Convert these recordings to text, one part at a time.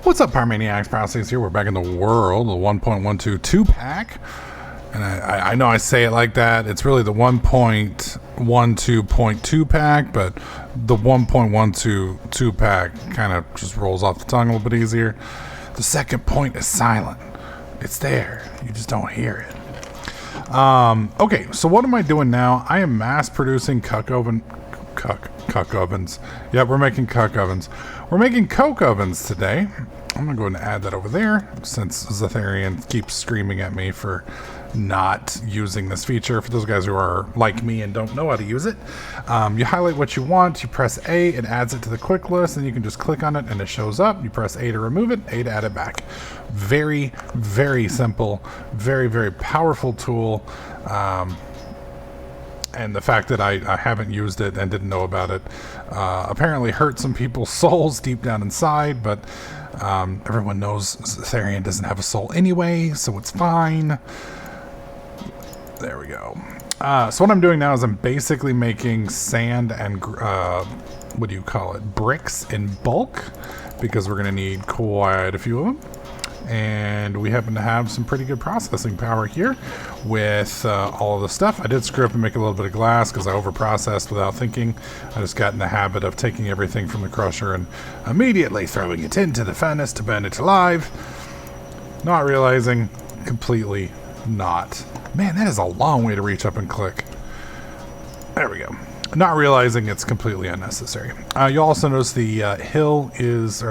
What's up, Pyromaniacs? Process here. We're back in the world, the 1.12 2-pack. And I know I say it like that. It's really the 1.12.2 pack, but the 1.12 2-pack kind of just rolls off the tongue a little bit easier. The second point is silent. It's there. You just don't hear it. Okay, so what am I doing now? I am mass producing cuck ovens. Yeah, we're making cuck ovens. We're making coke ovens today. I'm going to go ahead and add that over there since Zetharian keeps screaming at me for not using this feature. For those guys who are like me and don't know how to use it, you highlight what you want, you press A, it adds it to the quick list, and you can just click on it and it shows up. You press A to remove it, A to add it back. Very, very simple, very, very powerful tool. And the fact that I haven't used it and didn't know about it apparently hurt some people's souls deep down inside, but everyone knows Zetharian doesn't have a soul anyway, so it's fine. There we go. So what I'm doing now is I'm basically making sand and, what do you call it, bricks in bulk, because we're going to need quite a few of them. And we happen to have some pretty good processing power here with all of the stuff. I did screw up and make a little bit of glass because I overprocessed without thinking. I just got in the habit of taking everything from the crusher and immediately throwing it into the furnace to burn it alive. Not realizing completely not. Man, that is a long way to reach up and click. There we go. Not realizing it's completely unnecessary. You'll also notice the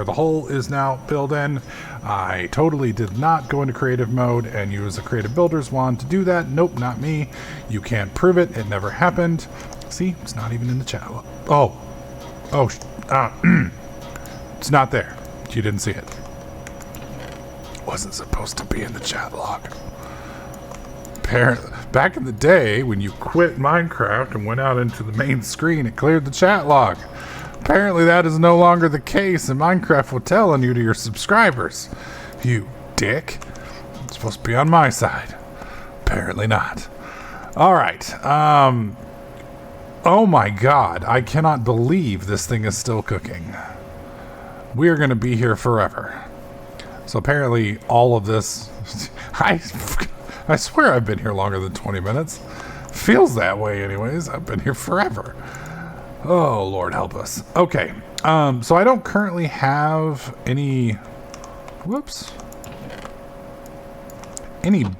hole is now filled in. I totally did not go into creative mode and use a creative builder's wand to do that. Nope, not me. You can't prove it. It never happened. See, it's not even in the chat. It's not there. You didn't see it. Wasn't supposed to be in the chat log. Back in the day, when you quit Minecraft and went out into the main screen, it cleared the chat log. Apparently that is no longer the case, and Minecraft will tell on you to your subscribers. You dick. It's supposed to be on my side. Apparently not. Alright. Oh my god. I cannot believe this thing is still cooking. We are going to be here forever. So apparently all of this... I swear I've been here longer than 20 minutes. Feels that way anyways. I've been here forever. Oh, Lord help us. Okay. So I don't currently have any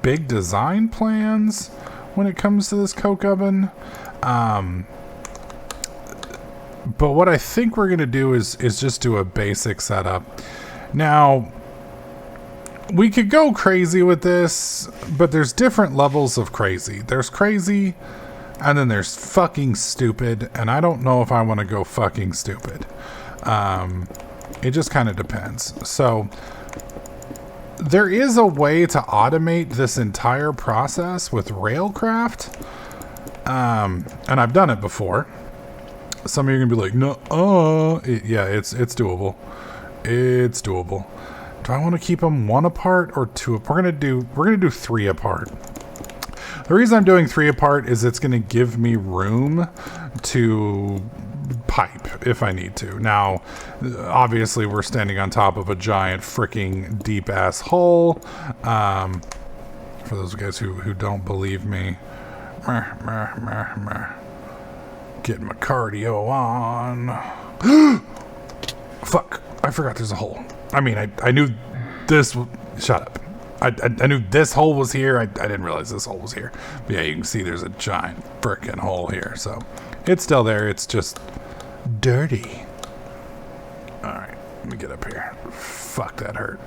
big design plans when it comes to this coke oven. But what I think we're going to do is just do a basic setup. Now, we could go crazy with this, but there's different levels of crazy. There's crazy, and then there's fucking stupid, and I don't know if I want to go fucking stupid. It just kind of depends. So, there is a way to automate this entire process with Railcraft, and I've done it before. Some of you are going to be like, no, yeah, it's doable. It's doable. Do I want to keep them one apart or two? We're gonna do 3 apart. The reason I'm doing 3 apart is it's gonna give me room to pipe if I need to. Now, obviously, we're standing on top of a giant freaking deep ass hole. For those guys who don't believe me, getting my cardio on. Fuck! I forgot there's a hole. I mean, I knew this... Shut up. I knew this hole was here. I didn't realize this hole was here. But yeah, you can see there's a giant frickin' hole here. So, it's still there. It's just dirty. Alright, let me get up here. Fuck, that hurt.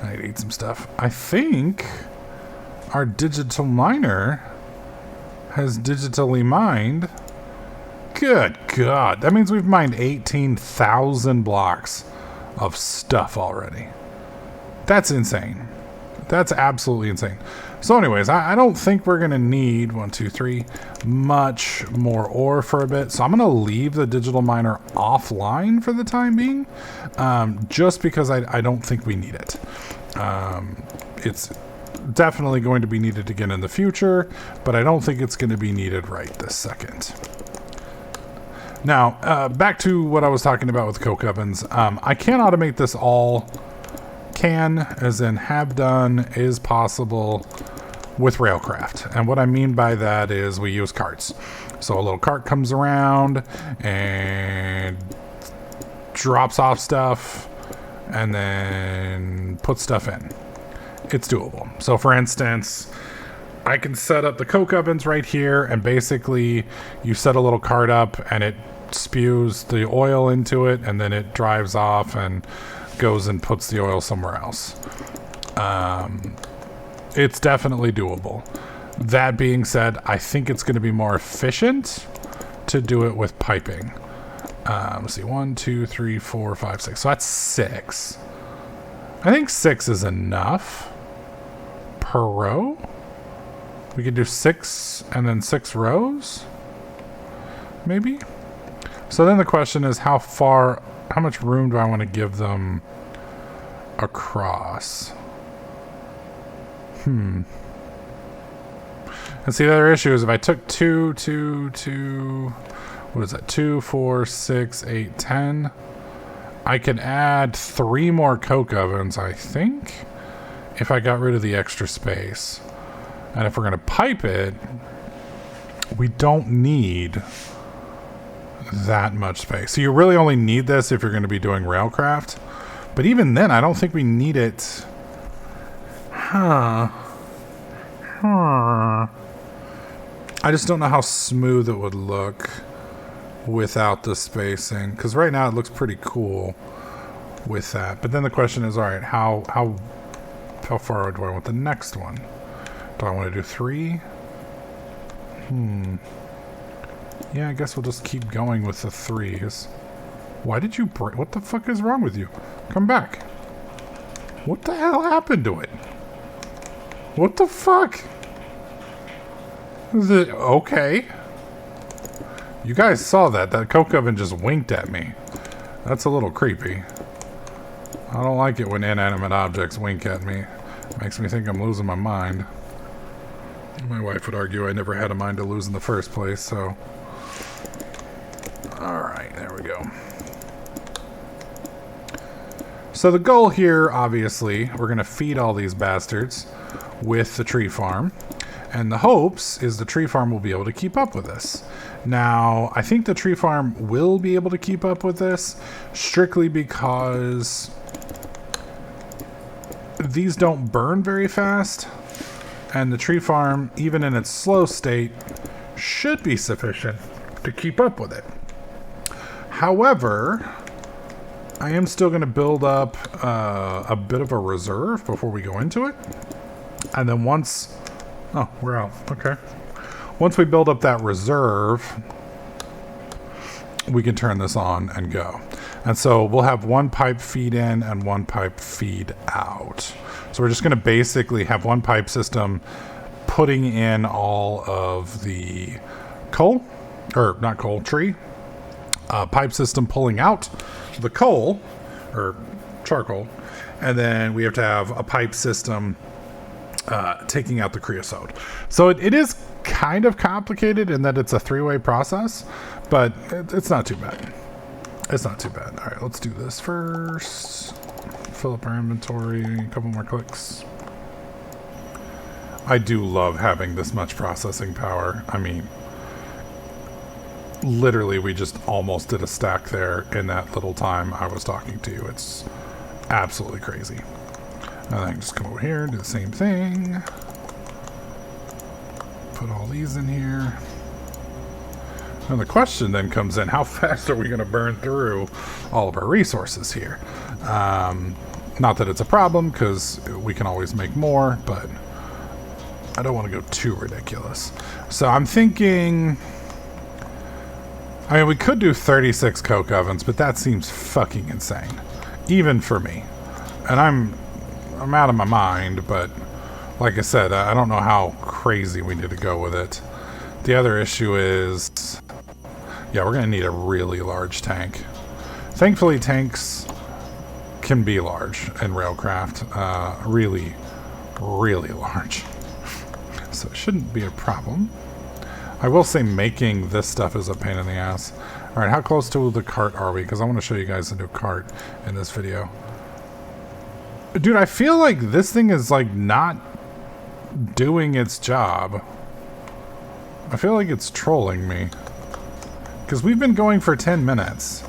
I need to eat some stuff. I think our digital miner has digitally mined. Good God. That means we've mined 18,000 blocks of stuff already. That's insane. That's absolutely insane. So anyways, I don't think we're going to need 1, 2, 3 much more ore for a bit. So I'm going to leave the digital miner offline for the time being, just because I don't think we need it. It's definitely going to be needed again in the future, but I don't think it's going to be needed right this second. Now, back to what I was talking about with coke ovens. I can automate this all can, as in have done, is possible with Railcraft. And what I mean by that is we use carts. So a little cart comes around and drops off stuff and then puts stuff in. It's doable. So for instance, I can set up the coke ovens right here, and basically you set a little cart up and it spews the oil into it, and then it drives off and goes and puts the oil somewhere else. It's definitely doable. That being said, I think it's going to be more efficient to do it with piping. Let's see, 1, 2, 3, 4, 5, 6. So that's 6. I think 6 is enough per row. We could do 6 and then 6 rows, maybe. So then the question is, how much room do I want to give them across? And see, the other issue is if I took 2, what is that? 2, 4, 6, 8, 10. I could add 3 more coke ovens, I think, if I got rid of the extra space. And if we're going to pipe it, we don't need that much space. So you really only need this if you're going to be doing Railcraft. But even then, I don't think we need it. I just don't know how smooth it would look without the spacing. Because right now it looks pretty cool with that. But then the question is, all right, how far do I want the next one? Do I want to do 3? Yeah, I guess we'll just keep going with the 3s. Why did you break? What the fuck is wrong with you? Come back. What the hell happened to it? What the fuck? Is it okay? You guys saw that. That coke oven just winked at me. That's a little creepy. I don't like it when inanimate objects wink at me. It makes me think I'm losing my mind. My wife would argue I never had a mind to lose in the first place, so... Alright, there we go. So the goal here, obviously, we're going to feed all these bastards with the tree farm. And the hopes is the tree farm will be able to keep up with this. Now, I think the tree farm will be able to keep up with this strictly because these don't burn very fast. And the tree farm, even in its slow state, should be sufficient to keep up with it. However, I am still going to build up a bit of a reserve before we go into it. And then once... Oh, we're out. Okay. Once we build up that reserve, we can turn this on and go. And so we'll have one pipe feed in and one pipe feed out. So we're just going to basically have one pipe system putting in all of the coal, or not coal, tree. Pipe system pulling out the coal, or charcoal. And then we have to have a pipe system taking out the creosote. So it is kind of complicated in that it's a 3-way process, but it's not too bad. It's not too bad. All right, let's do this first. Fill up our inventory, a couple more clicks. I do love having this much processing power. I mean, literally, we just almost did a stack there in that little time I was talking to you. It's absolutely crazy. And then I can just come over here and do the same thing. Put all these in here. And the question then comes in, how fast are we going to burn through all of our resources here? Not that it's a problem, because we can always make more, but I don't want to go too ridiculous. So I'm thinking... I mean, we could do 36 coke ovens, but that seems fucking insane. Even for me. And I'm out of my mind, but like I said, I don't know how crazy we need to go with it. The other issue is, yeah, we're going to need a really large tank. Thankfully, tanks can be large in Railcraft. Really, really large. So it shouldn't be a problem. I will say making this stuff is a pain in the ass. Alright, how close to the cart are we? Because I want to show you guys the new cart in this video. Dude, I feel like this thing is like not doing its job. I feel like it's trolling me. Because we've been going for 10 minutes.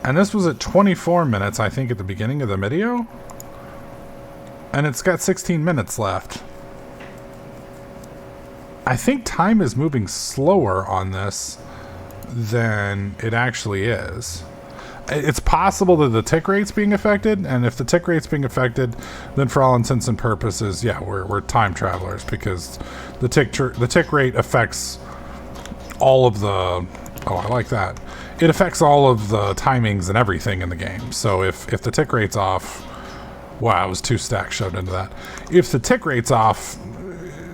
And this was at 24 minutes, I think, at the beginning of the video. And it's got 16 minutes left. I think time is moving slower on this than it actually is. It's possible that the tick rate's being affected, and if the tick rate's being affected, then for all intents and purposes, yeah, we're time travelers, because the tick rate affects all of the... Oh, I like that. It affects all of the timings and everything in the game. So if the tick rate's off... Wow, it was 2 stacks shoved into that. If the tick rate's off,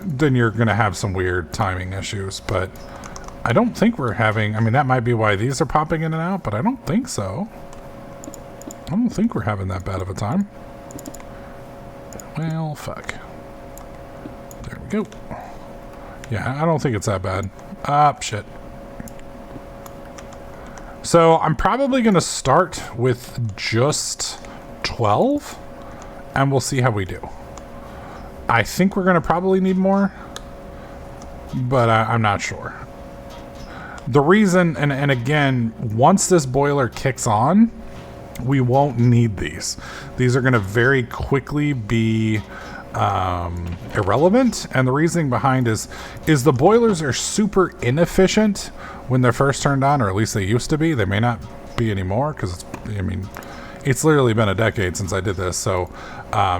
then you're going to have some weird timing issues, but I don't think we're having... I mean, that might be why these are popping in and out, but I don't think so. I don't think we're having that bad of a time. Well, fuck. There we go. Yeah, I don't think it's that bad. Shit. So I'm probably going to start with just 12, and we'll see how we do. I think we're going to probably need more, but I'm not sure. The reason, and again, once this boiler kicks on, we won't need these. These are going to very quickly be irrelevant, and the reasoning behind is the boilers are super inefficient when they're first turned on, or at least they used to be. They may not be anymore, because it's literally been a decade since I did this, so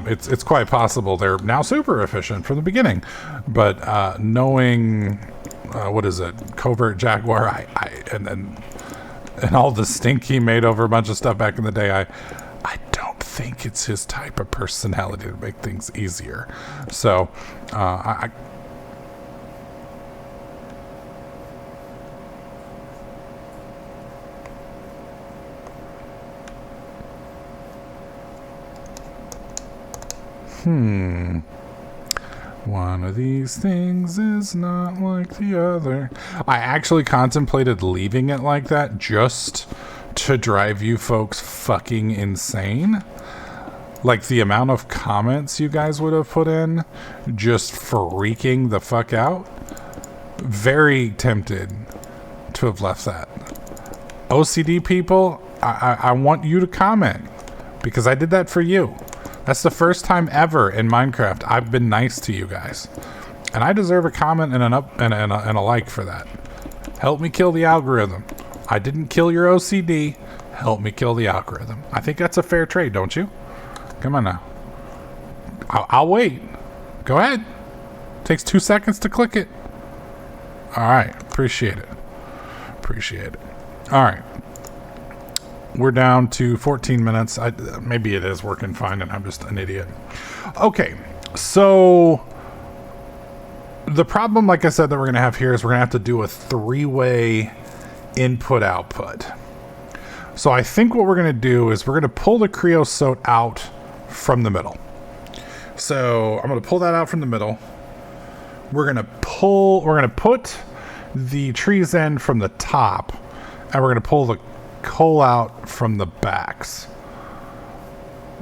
it's quite possible they're now super efficient from the beginning. But knowing what is it, Covert Jaguar, and all the stink he made over a bunch of stuff back in the day, I don't think it's his type of personality to make things easier. So one of these things is not like the other. I actually contemplated leaving it like that just to drive you folks fucking insane. Like the amount of comments you guys would have put in just freaking the fuck out. Very tempted to have left that. OCD people, I want you to comment because I did that for you. That's the first time ever in Minecraft I've been nice to you guys. And I deserve a comment and a like for that. Help me kill the algorithm. I didn't kill your OCD. Help me kill the algorithm. I think that's a fair trade, don't you? Come on now. I'll wait. Go ahead. Takes 2 seconds to click it. Alright. Appreciate it. Appreciate it. Alright. We're down to 14 minutes. Maybe it is working fine and I'm just an idiot. Okay, so the problem, like I said, that we're going to have here is we're going to have to do a 3-way input-output. So I think what we're going to do is we're going to pull the creosote out from the middle. So I'm going to pull that out from the middle. We're going to put the trees in from the top, and we're going to pull the coal out from the backs,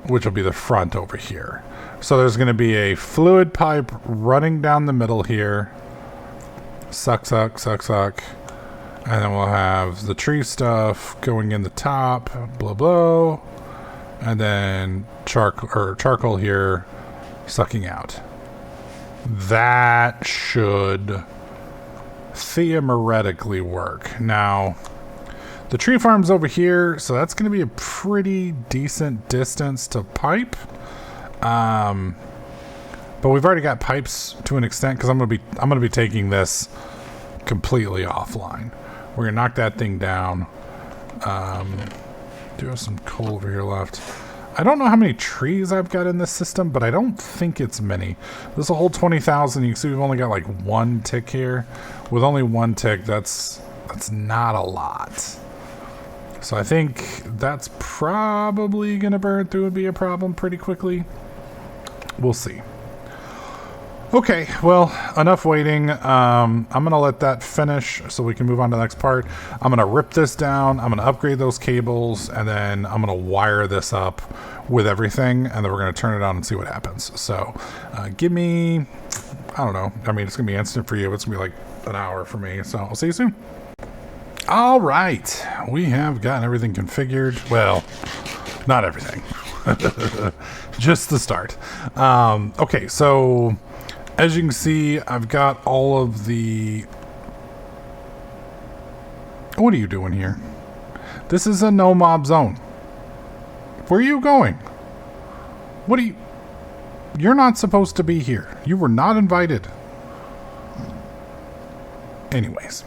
which will be the front over here. So there's going to be a fluid pipe running down the middle here. Suck, suck, suck, suck. And then we'll have the tree stuff going in the top, blow, blow. And then charcoal here sucking out. That should theoretically work. Now, the tree farm's over here, so that's going to be a pretty decent distance to pipe. But we've already got pipes to an extent because I'm going to be taking this completely offline. We're going to knock that thing down. Do have some coal over here left. I don't know how many trees I've got in this system, but I don't think it's many. This is a whole 20,000. You can see we've only got like 1 tick here. With only 1 tick, that's not a lot. So I think that's probably going to burn through and be a problem pretty quickly. We'll see. Okay, well, enough waiting. I'm going to let that finish so we can move on to the next part. I'm going to rip this down. I'm going to upgrade those cables, and then I'm going to wire this up with everything, and then we're going to turn it on and see what happens. So give me, I don't know. I mean, it's going to be instant for you. It's going to be like an hour for me. So I'll see you soon. All right. We have gotten everything configured. Well, not everything. Just the start. Okay, so as you can see, I've got all of the... What are you doing here? This is a no mob zone. Where are you going? What are you... You're not supposed to be here. You were not invited. Anyways.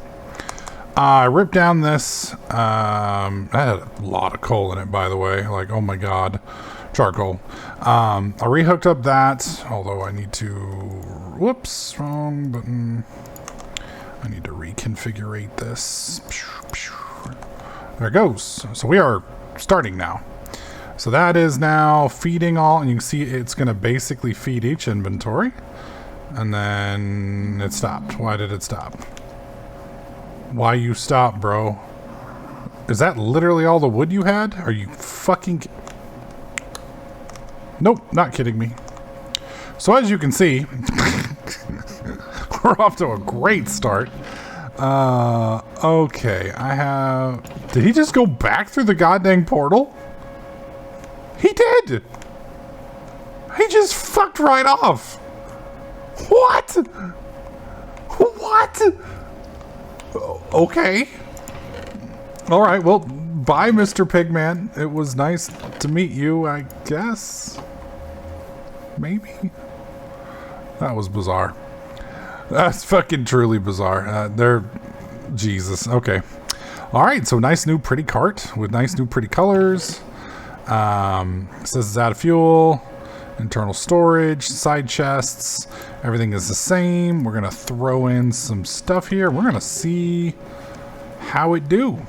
I ripped down this. I had a lot of coal in it, by the way. Like, oh my god. Charcoal. I rehooked up that. Although I need to... Whoops. Wrong button. I need to reconfigure this. There it goes. So we are starting now. So that is now feeding all, and you can see it's going to basically feed each inventory. And then it stopped. Why did it stop? Why you stop, bro? Is that literally all the wood you had? Are you fucking... Nope, not kidding me. So as you can see, we're off to a great start. Okay, I have... Did he just go back through the goddamn portal? He did! He just fucked right off! What? What? Okay. Alright, well, bye, Mr. Pigman. It was nice to meet you, I guess. Maybe? That was bizarre. That's fucking truly bizarre. Jesus. Okay. Alright, so nice new pretty cart with nice new pretty colors. Says it's out of fuel, internal storage, side chests, everything is the same. We're gonna throw in some stuff here. We're gonna see how it do.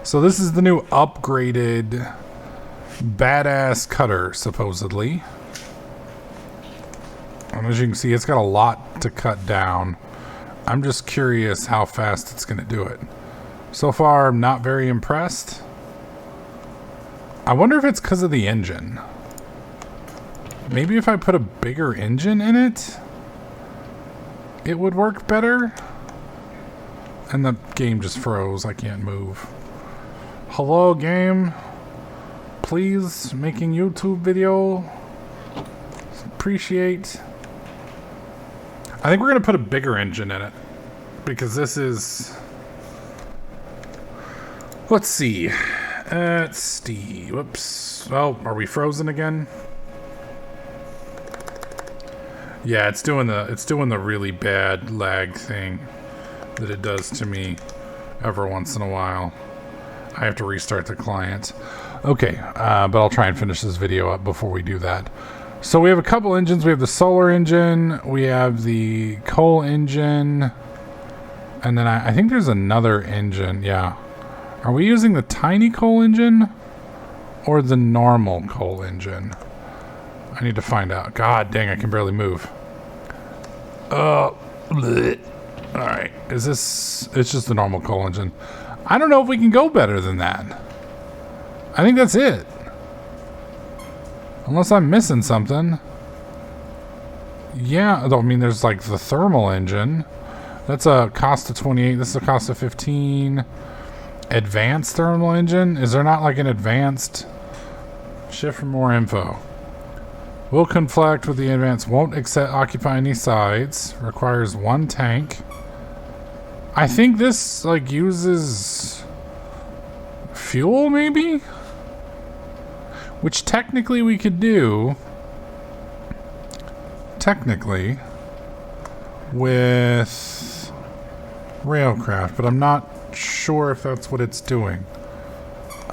So this is the new upgraded badass cutter, supposedly. And as you can see, it's got a lot to cut down. I'm just curious how fast it's gonna do it. So far, I'm not very impressed. I wonder if it's because of the engine. Maybe if I put a bigger engine in it, it would work better. And the game just froze. I can't move. Hello, game. Please, making YouTube video. Appreciate. I think we're going to put a bigger engine in it. Because this is... Let's see. Whoops. Oh, are we frozen again? Yeah, it's doing the really bad lag thing that it does to me every once in a while. I have to restart the client. Okay, but I'll try and finish this video up before we do that. So we have a couple engines. We have the solar engine, we have the coal engine, and then I think there's another engine. Yeah. Are we using the tiny coal engine or the normal coal engine? I need to find out. God dang, I can barely move. Alright, is this... It's just the normal coal engine. I don't know if we can go better than that. I think that's it. Unless I'm missing something. Yeah, I mean, there's like the thermal engine. That's a cost of 28. This is a cost of 15. Advanced thermal engine? Is there not like an advanced? Shift for more info. Will conflict with the advanced. Won't occupy any sides. Requires one tank. I think this like uses fuel maybe? Which technically we could do. Technically. With Railcraft. But I'm not sure if that's what it's doing.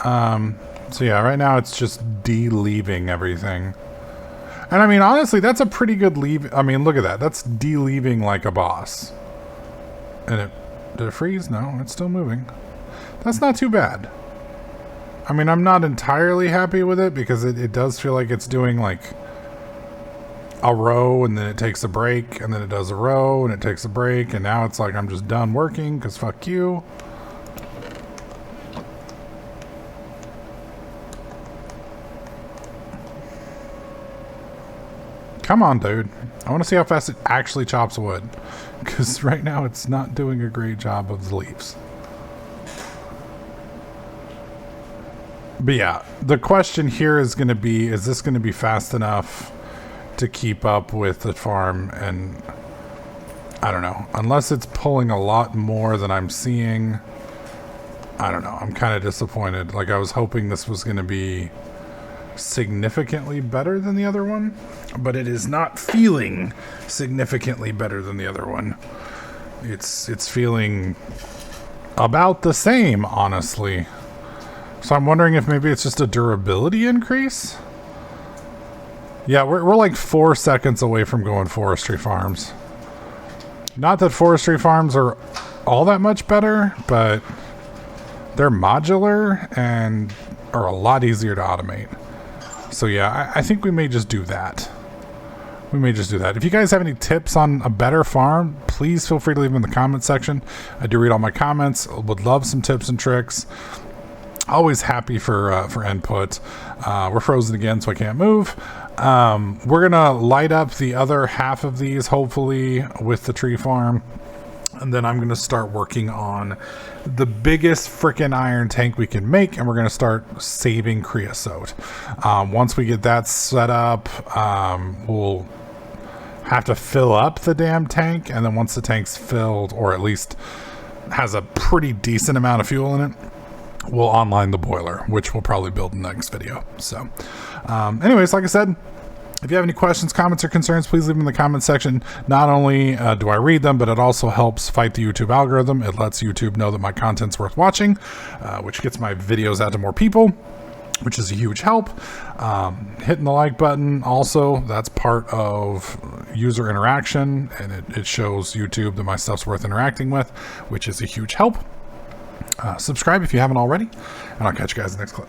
So yeah, right now it's just de-leaving everything. And I mean, honestly, that's a pretty good leave. I mean, look at that. That's de-leaving like a boss. And did it freeze? No, it's still moving. That's not too bad. I mean, I'm not entirely happy with it because it does feel like it's doing like a row and then it takes a break and then it does a row and it takes a break and now it's like I'm just done working because fuck you. Come on, dude. I want to see how fast it actually chops wood. Because right now it's not doing a great job of the leaves. But yeah, the question here is going to be, is this going to be fast enough to keep up with the farm? And I don't know. Unless it's pulling a lot more than I'm seeing, I don't know. I'm kind of disappointed. Like, I was hoping this was going to be significantly better than the other one, but it is not feeling significantly better than the other one. It's feeling about the same, honestly. So I'm wondering if maybe it's just a durability increase. Yeah, we're like 4 seconds away from going forestry farms. Not that forestry farms are all that much better, but they're modular and are a lot easier to automate. So yeah, I think we may just do that. We may just do that. If you guys have any tips on a better farm, please feel free to leave them in the comment section. I do read all my comments. Would love some tips and tricks. Always happy for input. We're frozen again, so I can't move. We're gonna light up the other half of these, hopefully, with the tree farm. And then I'm going to start working on the biggest freaking iron tank we can make, and we're going to start saving creosote. Once we get that set up, we'll have to fill up the damn tank, and then once the tank's filled, or at least has a pretty decent amount of fuel in it, we'll online the boiler, which we'll probably build in the next video. So anyways, like I said, if you have any questions, comments, or concerns, please leave them in the comment section. Not only do I read them, but it also helps fight the YouTube algorithm. It lets YouTube know that my content's worth watching, which gets my videos out to more people, which is a huge help. Hitting the like button, also, that's part of user interaction, and it shows YouTube that my stuff's worth interacting with, which is a huge help. Subscribe if you haven't already, and I'll catch you guys in the next clip.